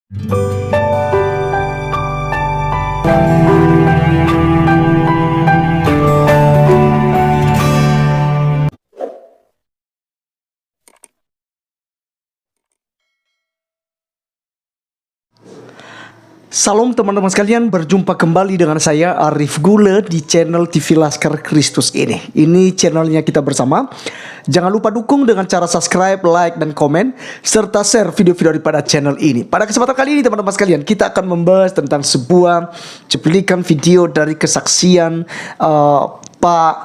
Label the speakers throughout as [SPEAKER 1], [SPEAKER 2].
[SPEAKER 1] Salam teman-teman sekalian, berjumpa kembali dengan saya Arif Gule di channel TV Laskar Kristus ini. Ini channelnya kita bersama. Jangan lupa dukung dengan cara subscribe, like, dan komen, serta share video-video daripada channel ini. Pada kesempatan kali ini teman-teman sekalian, kita akan membahas tentang sebuah cuplikan video dari kesaksian Pak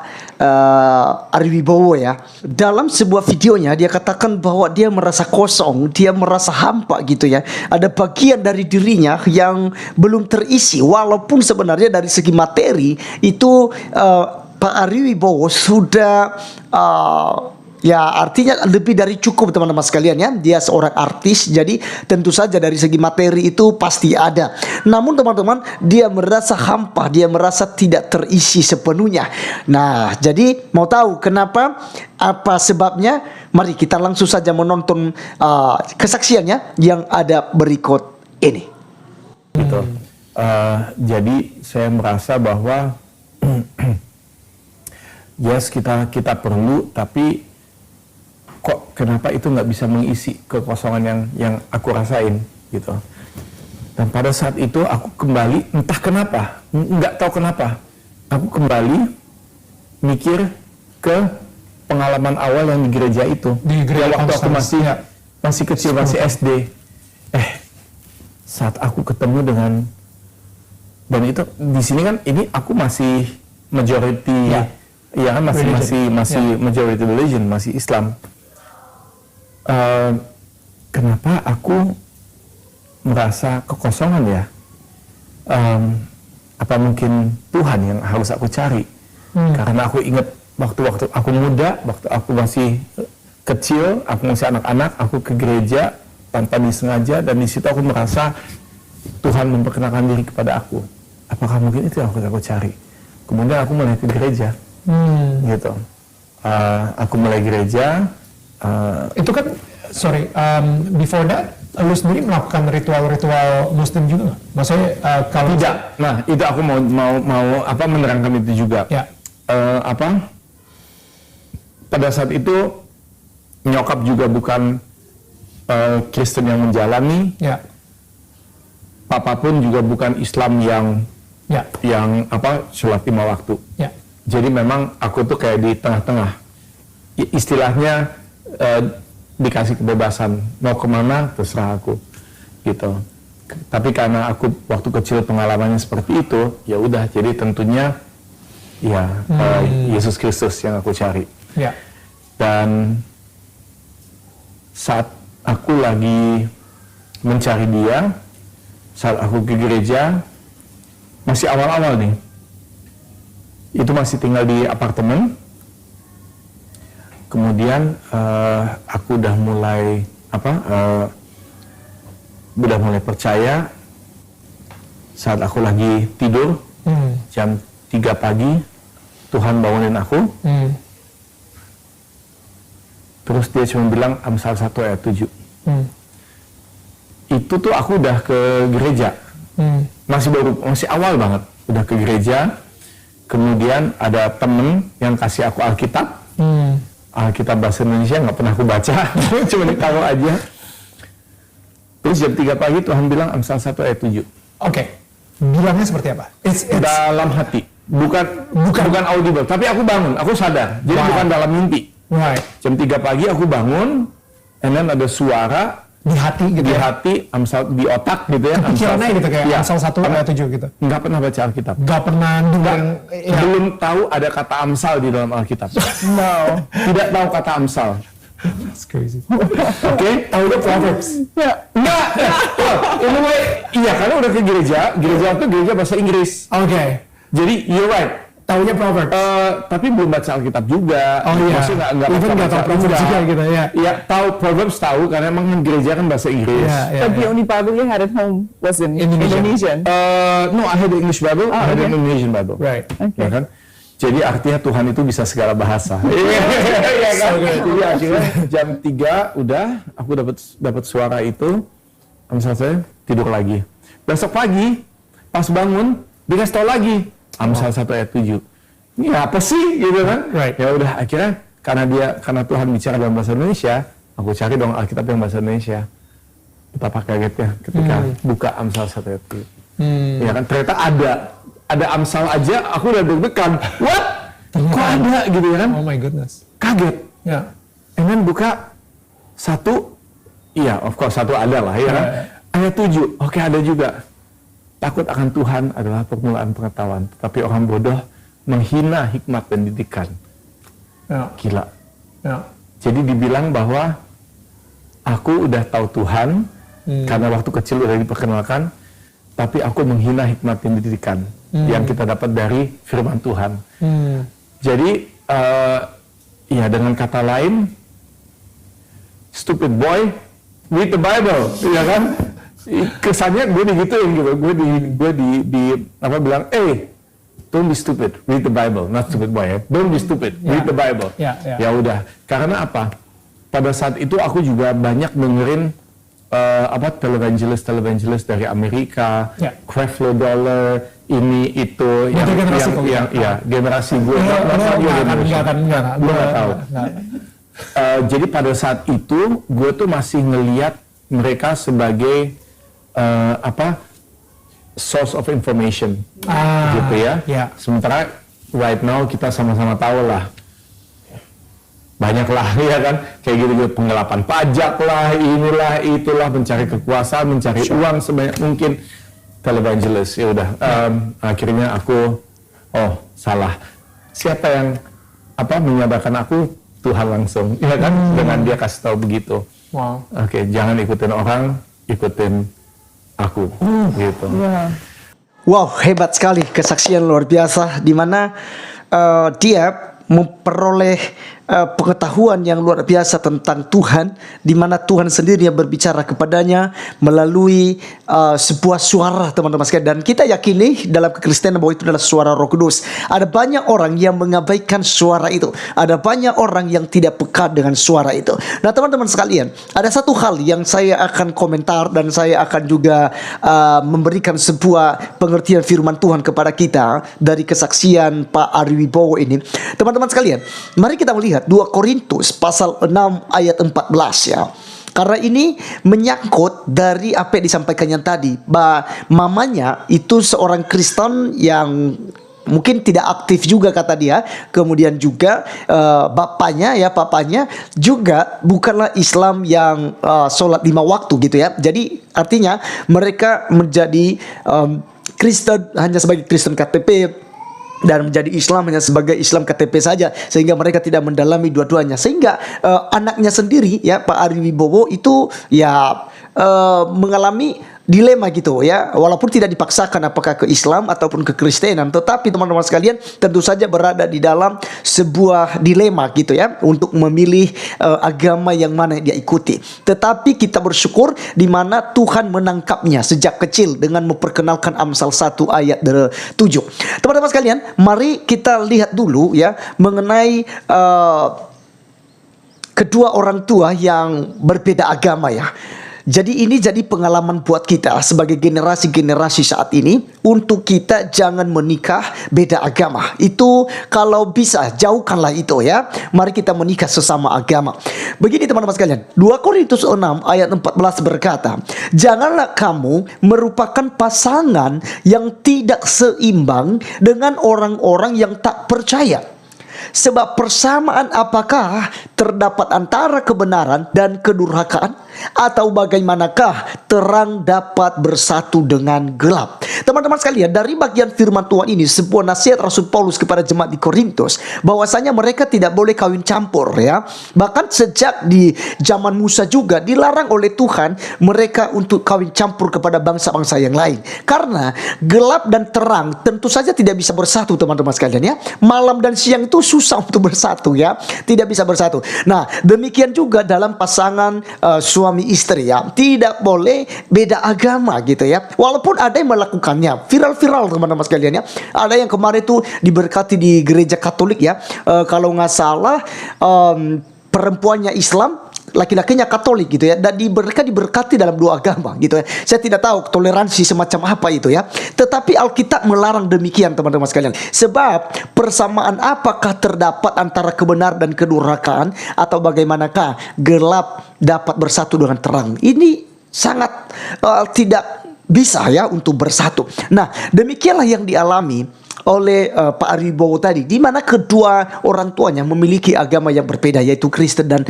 [SPEAKER 1] Ari Wibowo ya. Dalam sebuah videonya dia katakan bahwa dia merasa kosong, dia merasa hampa gitu ya. Ada bagian dari dirinya yang belum terisi, walaupun sebenarnya dari segi materi itu Pak Ari Wibowo sudah ya artinya lebih dari cukup teman-teman sekalian ya. Dia seorang artis, jadi tentu saja dari segi materi itu pasti ada. Namun teman-teman, dia merasa hampa, dia merasa tidak terisi sepenuhnya. Nah, jadi mau tahu kenapa, apa sebabnya? Mari kita langsung saja menonton kesaksiannya yang ada berikut ini.
[SPEAKER 2] Gitu. Jadi saya merasa bahwa yes kita perlu, tapi kok kenapa itu nggak bisa mengisi kekosongan yang aku rasain gitu. Dan pada saat itu aku kembali, entah kenapa, nggak tahu kenapa, aku kembali mikir ke pengalaman awal yang di gereja itu. Di gereja waktu aku masih kecil, masih SD. Saat aku ketemu dengan, dan itu di sini kan ini aku masih majority, ya kan masih majority religion, masih Islam. Kenapa aku merasa kekosongan ya? Apa mungkin Tuhan yang harus aku cari? Karena aku ingat waktu aku muda, waktu aku masih kecil, aku masih anak-anak, aku ke gereja tanpa disengaja, dan di situ aku merasa Tuhan memperkenalkan diri kepada aku. Apakah mungkin itu yang harus aku cari? Kemudian aku mulai ke gereja, gitu. Aku mulai gereja.
[SPEAKER 3] Itu kan, before that, lu sendiri melakukan ritual-ritual Muslim juga nggak? Maksudnya kalau
[SPEAKER 2] tidak, nah itu aku mau menerangkan itu juga.
[SPEAKER 3] Ya.
[SPEAKER 2] Pada saat itu nyokap juga bukan Kristen yang menjalani.
[SPEAKER 3] Ya.
[SPEAKER 2] Papa pun juga bukan Islam yang sholat 5 waktu.
[SPEAKER 3] Ya.
[SPEAKER 2] Jadi memang aku tuh kayak di tengah-tengah. Istilahnya dikasih kebebasan, mau kemana terserah aku, gitu. Tapi karena aku waktu kecil pengalamannya seperti itu, ya udah. Jadi tentunya Yesus Kristus yang aku cari.
[SPEAKER 3] Ya.
[SPEAKER 2] Dan saat aku lagi mencari Dia, saat aku ke gereja, masih awal-awal nih. Itu masih tinggal di apartemen. Kemudian aku udah mulai percaya saat aku lagi tidur jam 3 pagi Tuhan bangunin aku. Terus dia cuma bilang Amsal 1 ayat 7. Itu tuh aku udah ke gereja. Masih awal banget udah ke gereja. Kemudian ada temen yang kasih aku Alkitab. Alkitab bahasa Indonesia nggak pernah aku baca, cuma ditaruh aja. Terus jam 3 pagi Tuhan bilang Amsal 1 ayat 7.
[SPEAKER 3] Oke. Bilangnya seperti apa?
[SPEAKER 2] Dalam hati, bukan audible, tapi aku bangun, aku sadar. Jadi bukan dalam mimpi.
[SPEAKER 3] Right.
[SPEAKER 2] Jam 3 pagi aku bangun, and then ada suara
[SPEAKER 3] di hati gitu,
[SPEAKER 2] di hati, Amsal di otak gitu ya.
[SPEAKER 3] Kepikirannya gitu kayak Amsal 1 ayat 7 gitu.
[SPEAKER 2] Nggak pernah baca Alkitab.
[SPEAKER 3] Nggak pernah dengar.
[SPEAKER 2] Belum tahu ada kata Amsal di dalam Alkitab. No, tidak tahu kata Amsal.
[SPEAKER 3] That's crazy.
[SPEAKER 2] Oke,
[SPEAKER 3] tahu udah Proverbs?
[SPEAKER 2] Ya, enggak. Anyway, iya karena udah ke gereja itu gereja bahasa Inggris.
[SPEAKER 3] Oke.
[SPEAKER 2] Jadi you're right.
[SPEAKER 3] Tahunya Proverbs.
[SPEAKER 2] Tapi belum baca Alkitab juga.
[SPEAKER 3] Oh iya.
[SPEAKER 2] Maksudnya nggak
[SPEAKER 3] tahu Proverbs juga gitu ya.
[SPEAKER 2] Iya, tahu Proverbs tahu karena emang gereja kan bahasa Inggris.
[SPEAKER 4] But the only Bible you had at home was in Indonesian.
[SPEAKER 2] No, I had the English Bible. I had the Indonesian Bible.
[SPEAKER 3] Right.
[SPEAKER 2] Ya kan? Jadi artinya Tuhan itu bisa segala bahasa. Iya kan? Jadi akhirnya jam 3 udah aku dapat suara itu. Amsal 1 tidur lagi. Besok pagi pas bangun dikasih tahu lagi Amsal 1 ayat 7. Ini apa sih gitu kan?
[SPEAKER 3] Right.
[SPEAKER 2] Ya udah akhirnya karena Tuhan bicara dalam bahasa Indonesia, aku cari dong Alkitab yang bahasa Indonesia. Betapa kagetnya ketika buka Amsal 1 ayat 7. Ya kan ternyata ada Amsal aja aku udah deg-degan. What? Kok ada gitu ya kan?
[SPEAKER 3] Oh my goodness.
[SPEAKER 2] Kaget.
[SPEAKER 3] Ya.
[SPEAKER 2] And then buka 1, iya of course 1 ada lah ya kan? Ayat 7, oke ada juga. Takut akan Tuhan adalah permulaan pengetahuan, tetapi orang bodoh menghina hikmat dan didikan.
[SPEAKER 3] Ya.
[SPEAKER 2] Gila.
[SPEAKER 3] Ya.
[SPEAKER 2] Jadi dibilang bahwa aku udah tahu Tuhan karena waktu kecil udah diperkenalkan, tapi aku menghina hikmat dan didikan yang kita dapat dari firman Tuhan. Jadi ya dengan kata lain, stupid boy read the Bible, ya kan? Kesannya gue digituin gitu, gue di apa bilang, don't be stupid, read the Bible, not stupid boy ya, don't be stupid, read the Bible. Ya udah, karena apa? Pada saat itu aku juga banyak dengerin televangelis dari Amerika, Creflo Dollar, ini itu yang generasi gue nggak tahu. Jadi pada saat itu gue tuh masih ngelihat mereka sebagai source of information, gitu ya. Sementara right now kita sama-sama tahu lah, banyak lah ya kan, kayak gitu penggelapan pajak lah, inilah itulah, mencari kekuasaan, mencari uang sebanyak mungkin. Televangelis, ya udah. Akhirnya aku, salah. Siapa yang menyadarkan aku? Tuhan langsung, ya kan? Dengan dia kasih tahu begitu.
[SPEAKER 3] Wow.
[SPEAKER 2] Oke, jangan ikutin orang, ikutin aku, gitu.
[SPEAKER 1] Wow, hebat sekali, kesaksian luar biasa di mana dia memperoleh pengetahuan yang luar biasa tentang Tuhan, di mana Tuhan sendiri yang berbicara kepadanya melalui sebuah suara, teman-teman sekalian. Dan kita yakini dalam kekristenan bahwa itu adalah suara Roh Kudus. Ada banyak orang yang mengabaikan suara itu. Ada banyak orang yang tidak peka dengan suara itu. Nah, teman-teman sekalian, ada satu hal yang saya akan komentar dan saya akan juga memberikan sebuah pengertian firman Tuhan kepada kita dari kesaksian Pak Ari Wibowo ini. Teman-teman sekalian, mari kita melihat 2 Korintus pasal 6 ayat 14 ya. Karena ini menyangkut dari apa yang disampaikannya tadi. Mamanya itu seorang Kristen yang mungkin tidak aktif juga kata dia. Kemudian juga papanya juga bukanlah Islam yang sholat 5 waktu gitu ya. Jadi artinya mereka menjadi Kristen hanya sebagai Kristen KTP, dan menjadi Islam hanya sebagai Islam KTP saja, sehingga mereka tidak mendalami dua-duanya. Sehingga anaknya sendiri ya, Pak Ari Wibowo itu ya mengalami dilema gitu ya, walaupun tidak dipaksakan apakah ke Islam ataupun ke Kristenan, tetapi teman-teman sekalian tentu saja berada di dalam sebuah dilema gitu ya, untuk memilih agama yang mana yang dia ikuti. Tetapi kita bersyukur di mana Tuhan menangkapnya sejak kecil dengan memperkenalkan Amsal 1 ayat 7. Teman-teman sekalian, mari kita lihat dulu ya mengenai kedua orang tua yang berbeda agama ya. Jadi ini jadi pengalaman buat kita sebagai generasi-generasi saat ini, untuk kita jangan menikah beda agama. Itu kalau bisa jauhkanlah itu ya. Mari kita menikah sesama agama. Begini teman-teman sekalian, 2 Korintus 6 ayat 14 berkata, janganlah kamu merupakan pasangan yang tidak seimbang dengan orang-orang yang tak percaya. Sebab persamaan apakah terdapat antara kebenaran dan kedurhakaan? Atau bagaimanakah terang dapat bersatu dengan gelap? Teman-teman sekalian, dari bagian firman Tuhan ini sebuah nasihat Rasul Paulus kepada jemaat di Korintus, bahwasanya mereka tidak boleh kawin campur ya. Bahkan sejak di zaman Musa juga dilarang oleh Tuhan mereka untuk kawin campur kepada bangsa-bangsa yang lain. Karena gelap dan terang tentu saja tidak bisa bersatu teman-teman sekalian ya. Malam dan siang itu susah untuk bersatu ya, tidak bisa bersatu. Nah, demikian juga dalam pasangan suami istri ya, tidak boleh beda agama gitu ya. Walaupun ada yang melakukannya, viral-viral teman-teman sekalian ya. Ada yang kemarin itu diberkati di gereja Katolik ya, kalau nggak salah perempuannya Islam, laki-lakinya Katolik gitu ya, dan mereka diberkati dalam dua agama gitu ya. Saya tidak tahu toleransi semacam apa itu ya, tetapi Alkitab melarang demikian teman-teman sekalian. Sebab persamaan apakah terdapat antara kebenaran dan kedurhakaan, atau bagaimanakah gelap dapat bersatu dengan terang? Ini sangat tidak bisa ya untuk bersatu. Nah, demikianlah yang dialami oleh Pak Aribowo tadi, di mana kedua orang tuanya memiliki agama yang berbeda, yaitu Kristen dan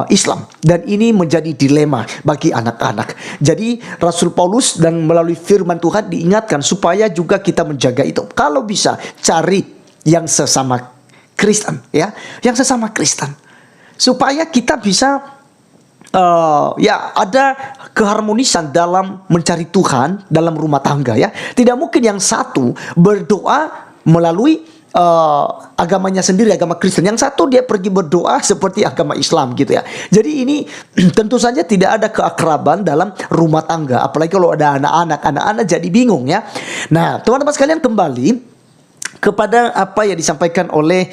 [SPEAKER 1] Islam, dan ini menjadi dilema bagi anak-anak. Jadi Rasul Paulus dan melalui firman Tuhan diingatkan supaya juga kita menjaga itu. Kalau bisa cari yang sesama Kristen ya, yang sesama Kristen, supaya kita bisa ya ada keharmonisan dalam mencari Tuhan dalam rumah tangga ya. Tidak mungkin yang satu berdoa melalui agamanya sendiri, agama Kristen, yang satu dia pergi berdoa seperti agama Islam gitu ya. Jadi ini tentu saja tidak ada keakraban dalam rumah tangga, apalagi kalau ada anak-anak jadi bingung ya. Nah, teman-teman sekalian, kembali kepada apa yang disampaikan oleh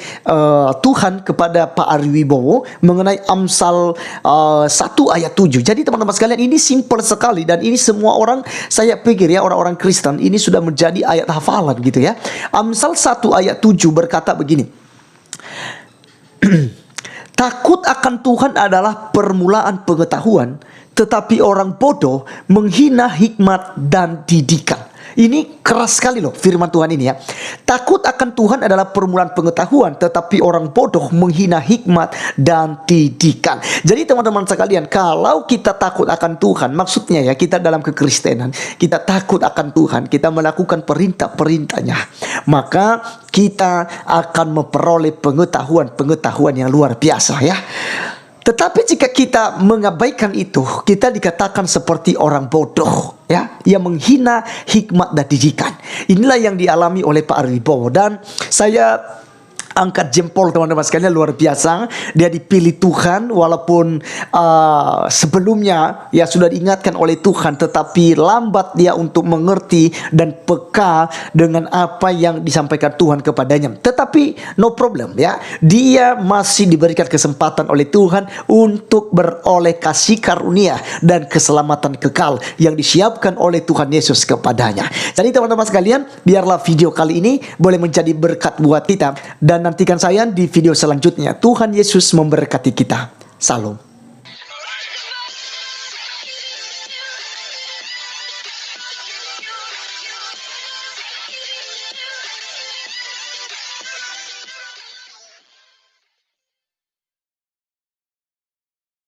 [SPEAKER 1] Tuhan kepada Pak Ariwibowo mengenai Amsal 1 ayat 7. Jadi teman-teman sekalian, ini simple sekali, dan ini semua orang, saya pikir ya, orang-orang Kristen ini sudah menjadi ayat hafalan gitu ya. Amsal 1 ayat 7 berkata begini. Takut akan Tuhan adalah permulaan pengetahuan, tetapi orang bodoh menghina hikmat dan didikan. Ini keras sekali loh firman Tuhan ini ya. Takut akan Tuhan adalah permulaan pengetahuan, tetapi orang bodoh menghina hikmat dan didikan. Jadi teman-teman sekalian, kalau kita takut akan Tuhan, maksudnya ya kita dalam kekristenan, kita takut akan Tuhan, kita melakukan perintah-perintahnya, maka kita akan memperoleh pengetahuan yang luar biasa ya. Tetapi jika kita mengabaikan itu, kita dikatakan seperti orang bodoh ya, yang menghina hikmat dan didikan. Inilah yang dialami oleh Pak Aribowo, dan saya angkat jempol teman-teman sekalian, luar biasa. Dia dipilih Tuhan walaupun sebelumnya ya sudah diingatkan oleh Tuhan, tetapi lambat dia untuk mengerti dan peka dengan apa yang disampaikan Tuhan kepadanya. Tetapi no problem ya, dia masih diberikan kesempatan oleh Tuhan untuk beroleh kasih karunia dan keselamatan kekal yang disiapkan oleh Tuhan Yesus kepadanya. Jadi teman-teman sekalian, biarlah video kali ini boleh menjadi berkat buat kita, dan nantikan saya di video selanjutnya. Tuhan Yesus memberkati kita. Salam.